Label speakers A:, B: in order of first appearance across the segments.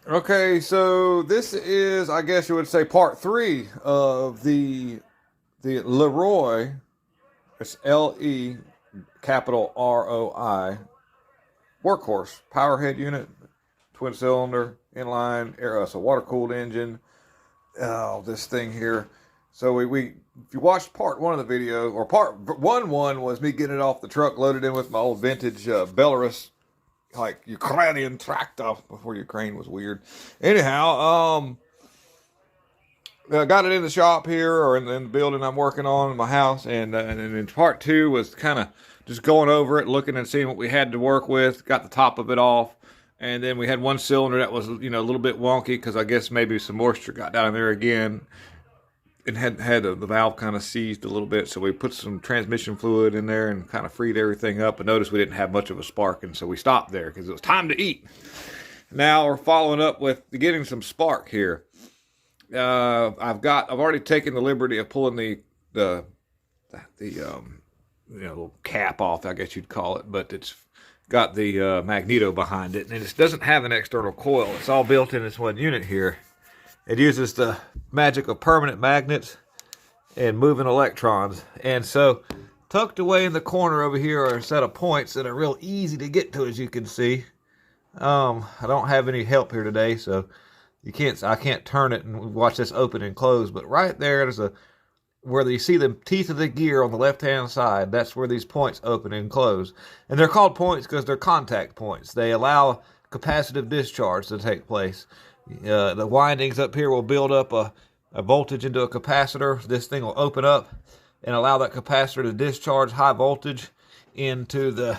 A: Okay, so this is, I guess you would say, part three of the Leroy. It's LE capital ROI workhorse power head unit, twin cylinder, inline, air, so water cooled engine. Oh, this thing here. So we if you watched part one of the video, or part one was me getting it off the truck, loaded in with my old vintage Belarus, like Ukrainian tractor before Ukraine was weird. Anyhow, got it in the shop here, or in the building I'm working on in my house, and then part two was kind of just going over it, looking and seeing what we had to work with. Got the top of it off, and then we had one cylinder that was a little bit wonky because I guess maybe some moisture got down in there again, and had the valve kind of seized a little bit. So we put some transmission fluid in there and kind of freed everything up. But notice we didn't have much of a spark, and so we stopped there because it was time to eat. Now we're following up with getting some spark here. I've already taken the liberty of pulling the little cap off, I guess you'd call it, but it's got the Magneto behind it, and it doesn't have an external coil. It's all built in this one unit here. It uses the magic of permanent magnets and moving electrons, and so tucked away in the corner over here are a set of points that are real easy to get to, as you can see. I don't have any help here today, so I can't turn it and watch this open and close, but right there's where you see the teeth of the gear on the left-hand side. That's where these points open and close. And they're called points because they're contact points. They allow capacitive discharge to take place. The windings up here will build up a voltage into a capacitor. This thing will open up and allow that capacitor to discharge high voltage into the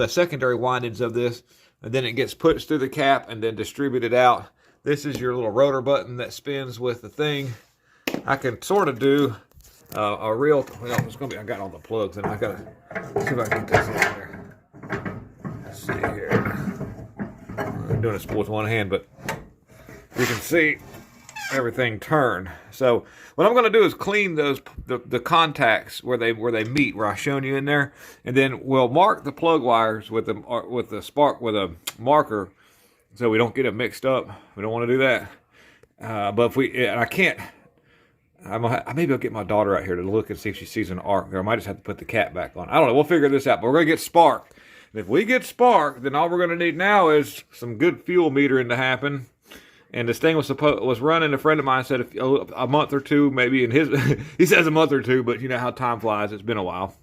A: secondary windings of this, and then it gets pushed through the cap and then distributed out. This is your little rotor button that spins with the thing. I can sort of do a real. Well, it's gonna be. I got all the plugs, and I gotta see if I can get this in there. Let's see here. I'm doing this with one hand, but you can see everything turn. So what I'm going to do is clean the contacts where they meet, where I've shown you in there, and then we'll mark the plug wires with the spark with a marker, so we don't get them mixed up. We don't want to do that. But I can't. Maybe I'll get my daughter out here to look and see if she sees an arc, or I might just have to put the cap back on. I don't know. We'll figure this out. But we're going to get spark. And if we get spark, then all we're going to need now is some good fuel metering to happen. And this thing was running. A friend of mine said a month or two, maybe. In his, he says a month or two, but you know how time flies. It's been a while.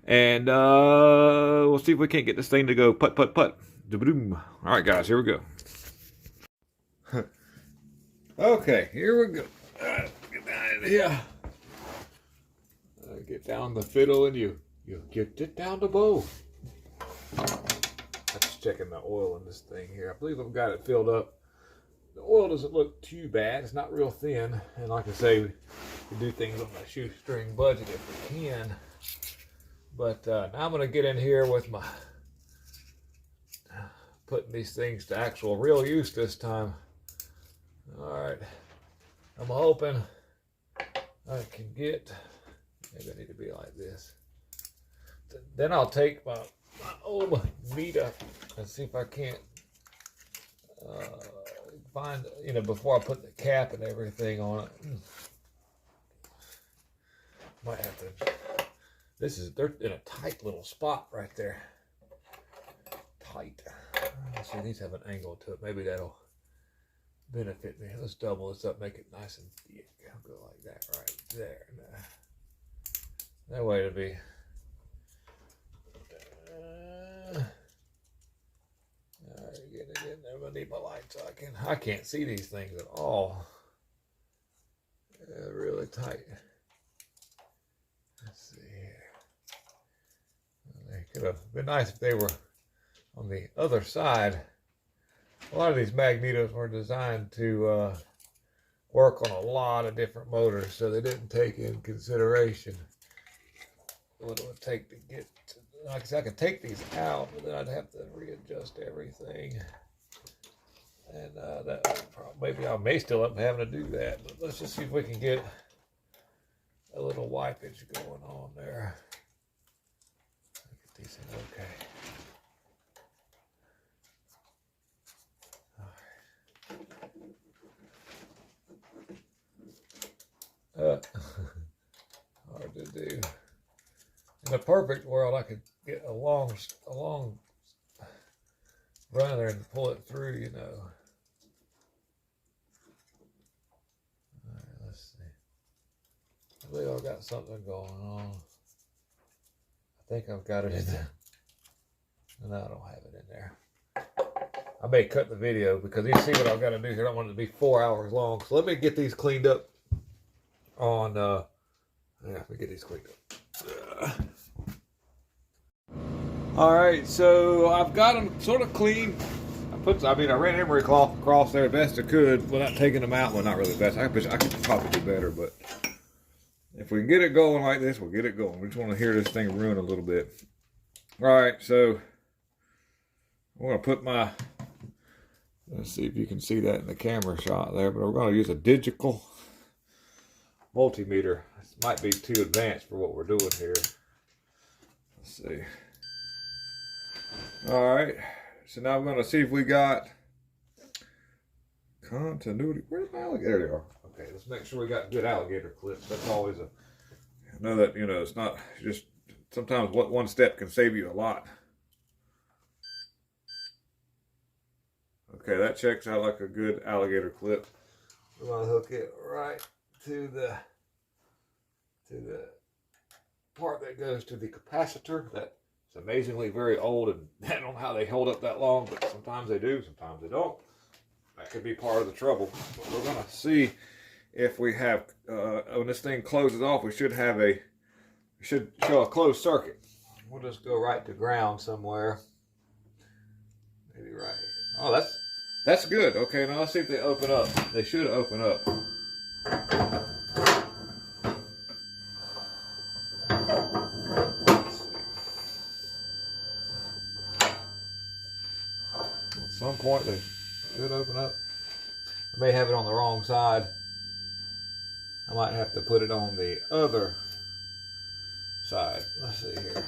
A: And we'll see if we can't get this thing to go put. All right, guys, here we go. Okay, here we go. Get down in here. Get down the fiddle, and you get it down the bow. That's checking the oil in this thing here. I believe I've got it filled up. The oil doesn't look too bad. It's not real thin. And like I say, we do things on a shoestring budget if we can. But now I'm going to get in here with my putting these things to actual real use this time. All right. I'm hoping I can get, maybe I need to be like this. Then I'll take my old Magneto and see if I can't find, before I put the cap and everything on it. Might have to, they're in a tight little spot right there. Tight. Let's see, these have an angle to it. Maybe that'll benefit me. Let's double this up, make it nice and thick. I'll go like that right there. That way it'll be. Getting there. I'm gonna need my light so I can't see these things at all. Really tight. Let's see here. They could have been nice if they were on the other side. A lot of these Magnetos were designed to work on a lot of different motors, so they didn't take in consideration what it would take to get to. Like I said, I could take these out, but then I'd have to readjust everything. And maybe I may still end up having to do that. But let's just see if we can get a little wipage going on there. Get these in okay. In a perfect world, I could get a long runner and pull it through, you know. All right, let's see. I believe I've got something going on. I think I've got it in there. No, I don't have it in there. I may cut the video because you see what I've got to do here. I don't want it to be 4 hours long. So let me get these cleaned up on, yeah, let me get these cleaned up. All right, so I've got them sort of clean. I ran emery cloth across there best I could without taking them out. Well, not really best. I could probably do better, but if we can get it going like this, we'll get it going. We just want to hear this thing ruin a little bit. All right, so I'm going to put my, let's see if you can see that in the camera shot there, but we're going to use a digital multimeter. This might be too advanced for what we're doing here. Let's see. All right, so now I'm going to see if we got continuity. Where's my alligator? There they are. Okay, let's make sure we got good alligator clips. That's always I know that, you know, it's not just, sometimes one step can save you a lot. Okay, that checks out like a good alligator clip. We're going to hook it right to the part that goes to the capacitor. That's amazingly very old, and I don't know how they hold up that long, but sometimes they do, sometimes they don't. That could be part of the trouble. But we're going to see if we have, when this thing closes off, we should show a closed circuit. We'll just go right to ground somewhere. Maybe right here. Oh, that's good. Okay, now let's see if they open up. They should open up. Let's see. At some point they should open up. I may have it on the wrong side. I might have to put it on the other side. Let's see here.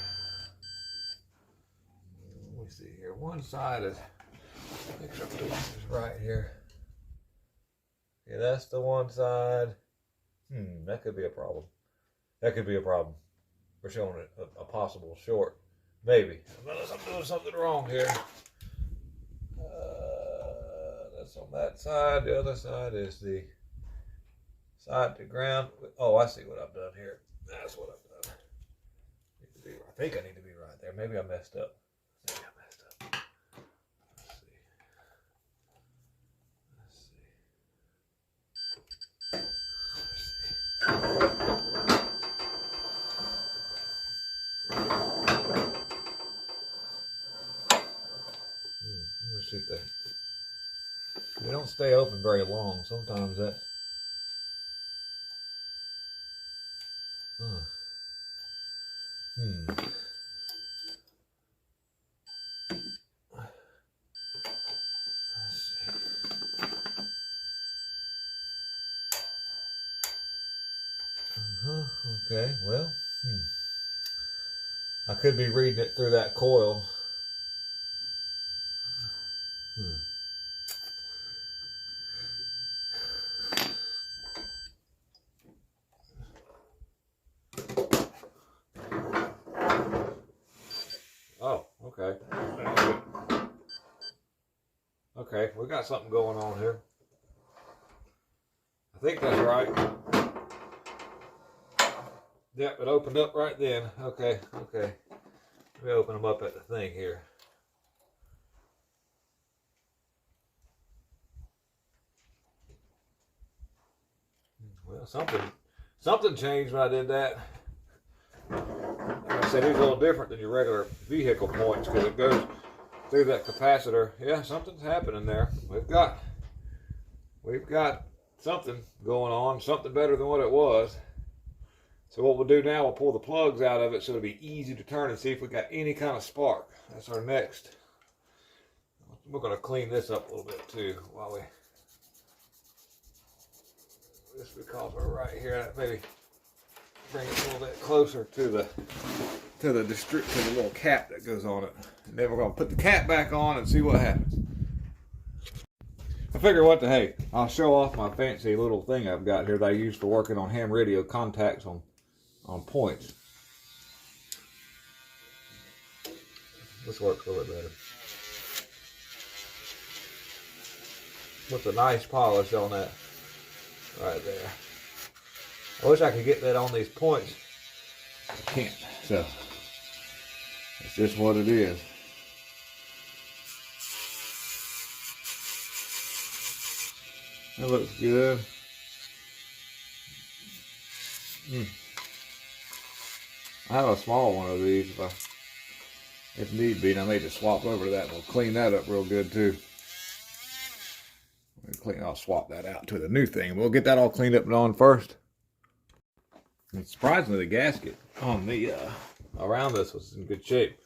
A: Let me see here. One side is, make sure I'm doing this right here. Yeah, that's the one side. That could be a problem. That could be a problem. We're showing it a possible short. Maybe. Unless I'm doing something wrong here. That's on that side. The other side is the side to ground. Oh, I see what I've done here. That's what I've done. I think I need to be right there. Maybe I messed up. Let's see. Let's see if they don't stay open very long. Sometimes that. Let's see. Okay, well, I could be reading it through that coil. Oh, okay. Okay, we got something going on here. I think that's right. Yep, it opened up right then. Okay. Let me open them up at the thing here. Well, something changed when I did that. Like I said, it's a little different than your regular vehicle points because it goes through that capacitor. Yeah, something's happening there. We've got something going on, something better than what it was. So what we'll do now, we'll pull the plugs out of it so it'll be easy to turn and see if we got any kind of spark. That's our next. We're going to clean this up a little bit too while we, just because we're right here, maybe bring it a little bit closer to the little cap that goes on it. And then we're going to put the cap back on and see what happens. I figure hey, I'll show off my fancy little thing I've got here that I use for working on ham radio contacts on points. This works a little bit better. Puts a nice polish on that right there. I wish I could get that on these points. I can't. So it's just what it is. That looks good. I have a small one of these if need be, and I may just swap over to that and we'll clean that up real good too. I'll swap that out to the new thing. We'll get that all cleaned up and on first. And surprisingly, the gasket on the around this was in good shape.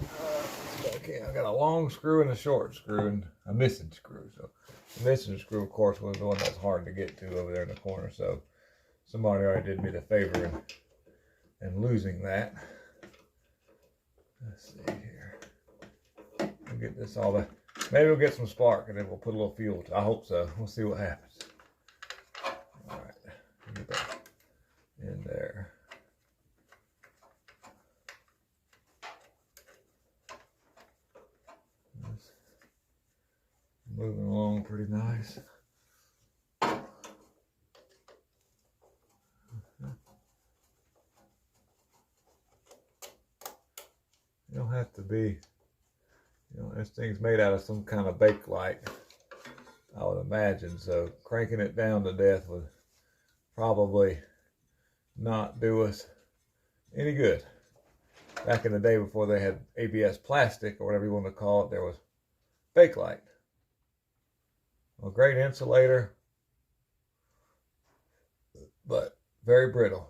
A: I got a long screw and a short screw and a missing screw. So the missing screw, of course, was the one that's hard to get to over there in the corner. So somebody already did me the favor in losing that. Let's see here. We'll get this all the. Maybe we'll get some spark and then we'll put a little fuel to it. I hope so. We'll see what happens. All right, get that in there. It's moving along pretty nice. You don't have to be. You know, this thing's made out of some kind of bakelite, I would imagine. So cranking it down to death would probably not do us any good. Back in the day before they had ABS plastic or whatever you want to call it, there was bakelite. A great insulator, but very brittle.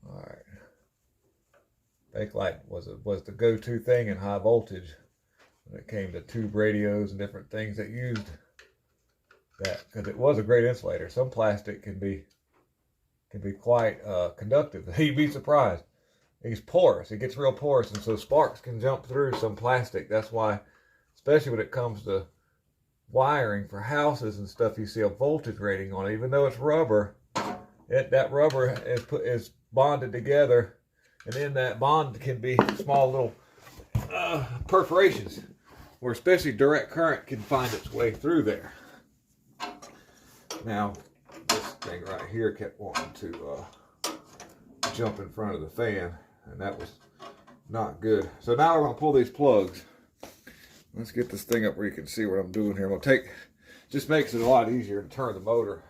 A: All right. Bakelite was the go-to thing in high voltage when it came to tube radios and different things that used that, because it was a great insulator. Some plastic can be quite conductive. You'd be surprised. It's porous. It gets real porous, and so sparks can jump through some plastic. That's why, especially when it comes to wiring for houses and stuff, you see a voltage rating on it. Even though it's rubber, that rubber is bonded together. And in that bond can be small little perforations where especially direct current can find its way through there. Now, this thing right here kept wanting to jump in front of the fan, and that was not good. So now we're going to pull these plugs. Let's get this thing up where you can see what I'm doing here. I'm going to just makes it a lot easier to turn the motor.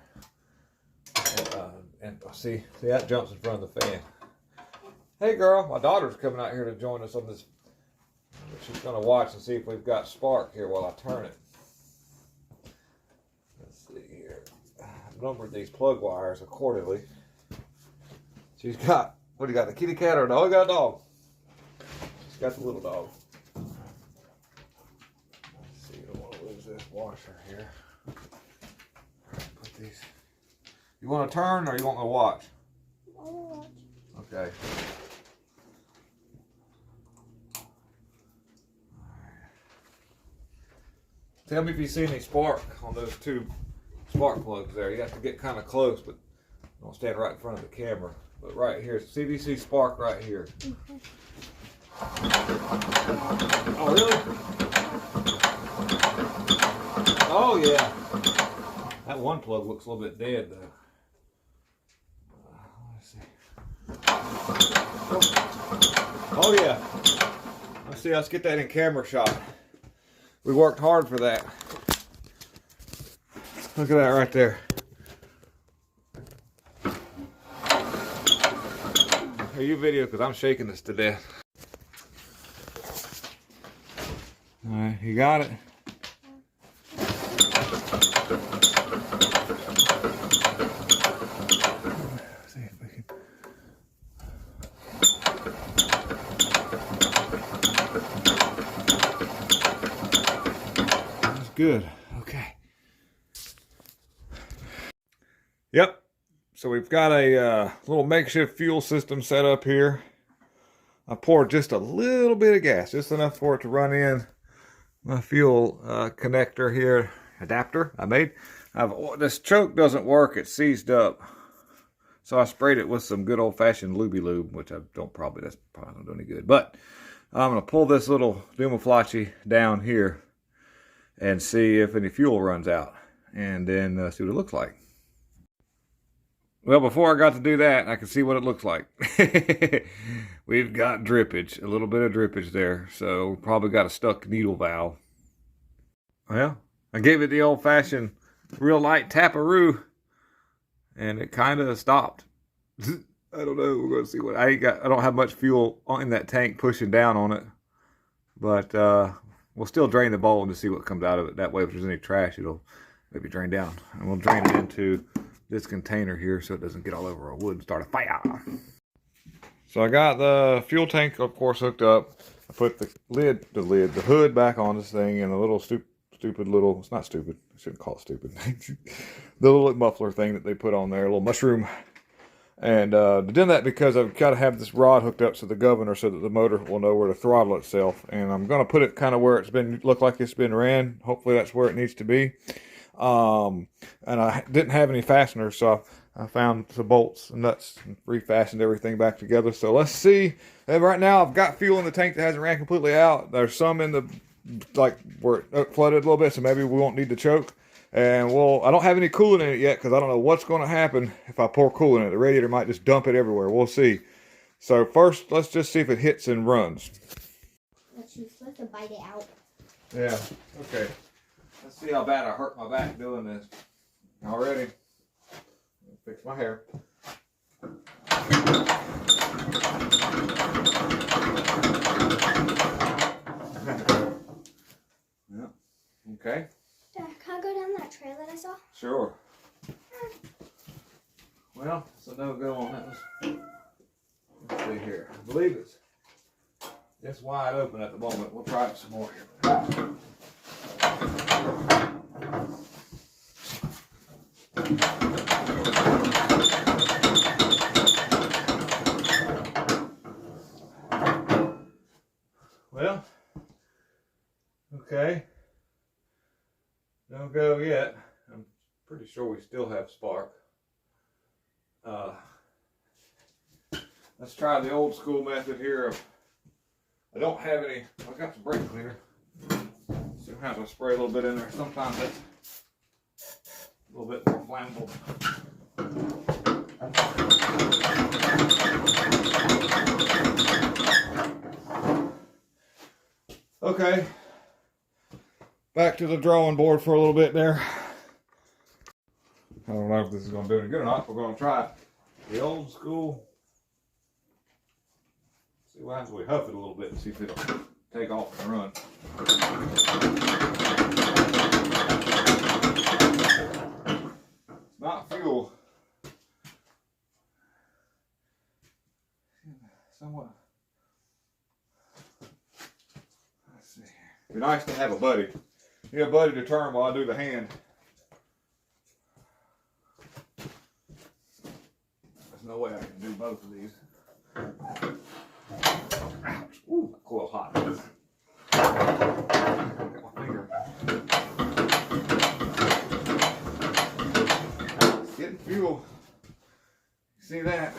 A: And see that jumps in front of the fan. Hey girl, my daughter's coming out here to join us on this. She's going to watch and see if we've got spark here while I turn it. Let's see here. I've numbered these plug wires accordingly. She's got, what do you got, the kitty cat or a dog? Got a dog. She's got the little dog. Let's see, I don't want to lose this washer here. Put these. You want to turn or you want to watch? I want to watch. Okay. Tell me if you see any spark on those two spark plugs there. You have to get kind of close, but don't stand right in front of the camera. But right here, CVC spark right here. Mm-hmm. Oh, really? Oh, yeah. That one plug looks a little bit dead, though. Let's see. Oh, yeah. Let's see, let's get that in camera shot. We worked hard for that. Look at that right there. Here, you video, because I'm shaking this to death. All right, you got it? Let's see if we can. That's good. Okay. Yep. So we've got a little makeshift fuel system set up here. I poured just a little bit of gas, just enough for it to run in my fuel connector here, adapter I made. This choke doesn't work, it's seized up. So I sprayed it with some good old-fashioned Looby Lube, which that's probably not doing any good. But I'm going to pull this little Dumaflachi down here and see if any fuel runs out, and then see what it looks like. Well, before I got to do that, I can see what it looks like. We've got drippage, a little bit of drippage there, so probably got a stuck needle valve. Well, I gave it the old-fashioned real light taparoo, and it kind of stopped. I don't know. We're going to see what I don't have much fuel in that tank pushing down on it, but we'll still drain the bowl to see what comes out of it. That way, if there's any trash, it'll maybe drain down, and we'll drain it into this container here so it doesn't get all over our wood and start a fire. So I got the fuel tank, of course, hooked up. I put the hood back on this thing, and a little stupid little, it's not stupid, I shouldn't call it stupid. The little muffler thing that they put on there, a little mushroom. And did that because I've got to have this rod hooked up to the governor so that the motor will know where to throttle itself. And I'm going to put it kind of where it's been, look like it's been ran. Hopefully that's where it needs to be. And I didn't have any fasteners, so I found some bolts and nuts and refastened everything back together. So let's see. And right now I've got fuel in the tank that hasn't ran completely out. There's some in the, like, where it flooded a little bit, so maybe we won't need to choke. And well, I don't have any coolant in it yet because I don't know what's going to happen if I pour coolant in it. The radiator might just dump it everywhere. We'll see. So first, let's just see if it hits and runs.
B: You're supposed to bite it out.
A: Yeah, okay. Let's see how bad I hurt my back doing this. Already. Fix my hair. Yeah. Okay.
B: Dad, can I go down that trail that I saw?
A: Sure. Well, it's a no-go on that one. Let's see here. I believe it's wide open at the moment. We'll try it some more here. Well, okay. Don't go yet. I'm pretty sure we still have spark. Let's try the old school method here. I don't have any, I've got some brake cleaner. Sometimes I spray a little bit in there. Sometimes that's a little bit more flammable. Okay. Back to the drawing board for a little bit there. I don't know if this is going to do any good or not. We're going to try the old school. See what happens if we huff it a little bit and see if it'll take off and run. It's not fuel. Somewhat. Let's see here. It'd be nice to have a buddy. You have a buddy to turn while I do the hand. There's no way I can do both of these. Ouch. Ooh, that coil's hot. Got my finger. It's getting fuel. You see that?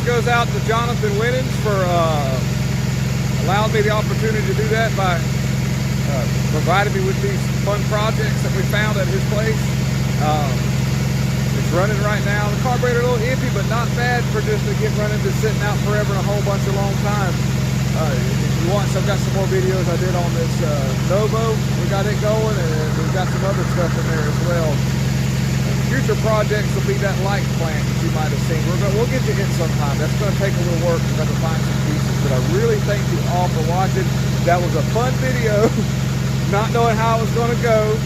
A: goes out to Jonathan Winnings for allowing me the opportunity to do that by providing me with these fun projects that we found at his place. It's running right now. The carburetor a little iffy, but not bad for just to get running to sitting out forever in a whole bunch of long time. If you want, I've got some more videos I did on this Novo. We got it going, and we've got some other stuff in there as well. Future projects will be that light plant that you might have seen. We'll get you in sometime. That's going to take a little work. We've got to find some pieces. But I really thank you all for watching. That was a fun video. Not knowing how it was going to go,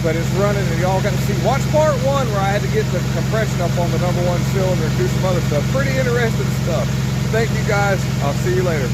A: but it's running, and y'all got to see. Watch part 1 where I had to get the compression up on the #1 cylinder and do some other stuff. Pretty interesting stuff. Thank you guys. I'll see you later.